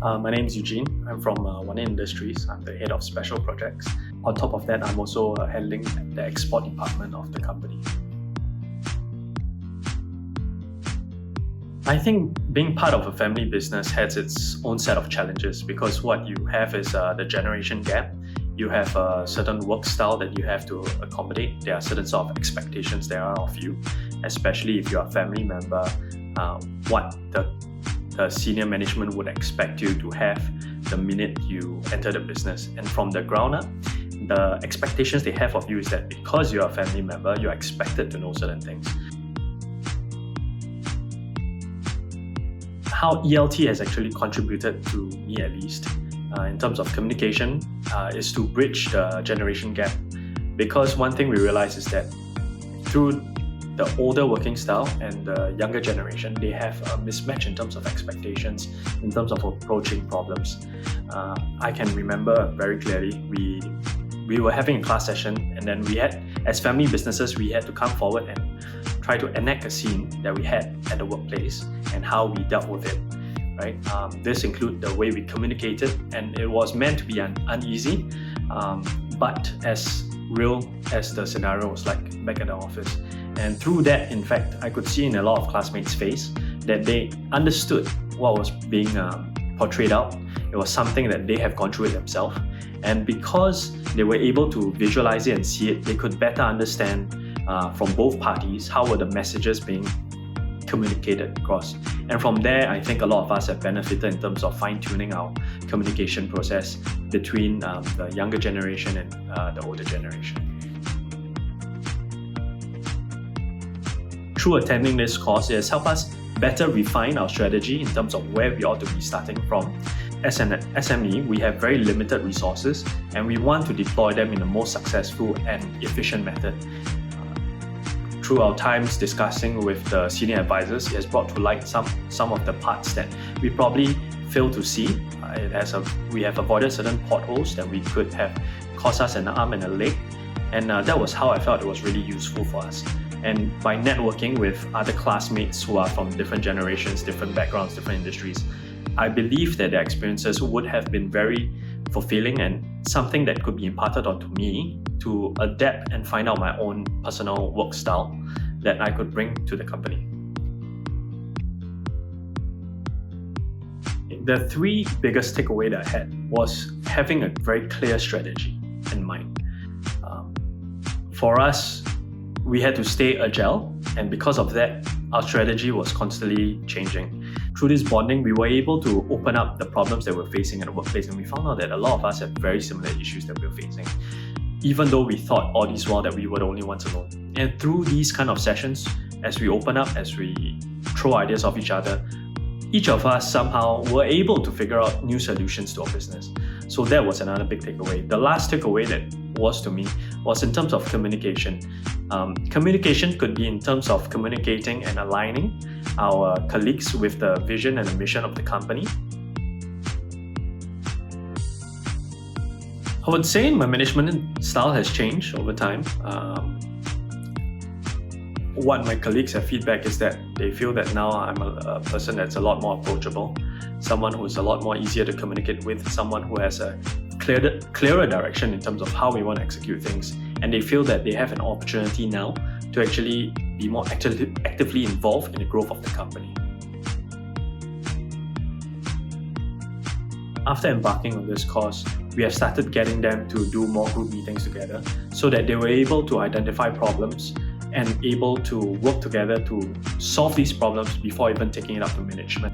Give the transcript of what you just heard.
My name is Eugene. I'm from Wanin Industries. I'm the head of special projects. On top of that, I'm also handling the export department of the company. I think being part of a family business has its own set of challenges because what you have is the generation gap. You have a certain work style that you have to accommodate. There are certain sort of expectations there are of you, especially if you're a family member, what the senior management would expect you to have the minute you enter the business. And from the ground up, the expectations they have of you is that because you're a family member, you're expected to know certain things. How ELT has actually contributed to me at least in terms of communication is to bridge the generation gap. Because one thing we realize is that through the older working style and the younger generation, they have a mismatch in terms of expectations, in terms of approaching problems. I can remember very clearly, we were having a class session and then we had, as family businesses, we had to come forward and try to enact a scene that we had at the workplace and how we dealt with it. Right? This includes the way we communicated, and it was meant to be uneasy, but as real as the scenario was like back at the office. And through that, in fact, I could see in a lot of classmates' face that they understood what was being portrayed out. It was something that they have gone through it themselves. And because they were able to visualize it and see it, they could better understand from both parties how were the messages being communicated across. And from there, I think a lot of us have benefited in terms of fine-tuning our communication process between the younger generation and the older generation. Through attending this course, it has helped us better refine our strategy in terms of where we ought to be starting from. As an SME, we have very limited resources and we want to deploy them in the most successful and efficient method. Through our times discussing with the senior advisors, it has brought to light some of the parts that we probably fail to see. We have avoided certain potholes that we could have cost us an arm and a leg, and that was how I felt it was really useful for us. And by networking with other classmates who are from different generations, different backgrounds, different industries, I believe that their experiences would have been very fulfilling and something that could be imparted onto me to adapt and find out my own personal work style that I could bring to the company. The three biggest takeaways that I had was having a very clear strategy in mind. For us, we had to stay agile, and because of that, our strategy was constantly changing. Through this bonding, we were able to open up the problems that we're facing at the workplace, and we found out that a lot of us have very similar issues that we're facing, even though we thought all this while that we were the only ones alone. And through these kind of sessions, as we open up, as we throw ideas off each other, each of us somehow were able to figure out new solutions to our business. So that was another big takeaway. The last takeaway that was to me was in terms of communication. Communication could be in terms of communicating and aligning our colleagues with the vision and the mission of the company. I would say my management style has changed over time. What my colleagues have feedback is that they feel that now I'm a person that's a lot more approachable, someone who's a lot more easier to communicate with, someone who has a clearer direction in terms of how we want to execute things, and they feel that they have an opportunity now to actually be more actively involved in the growth of the company. After embarking on this course, we have started getting them to do more group meetings together so that they were able to identify problems and able to work together to solve these problems before even taking it up to management.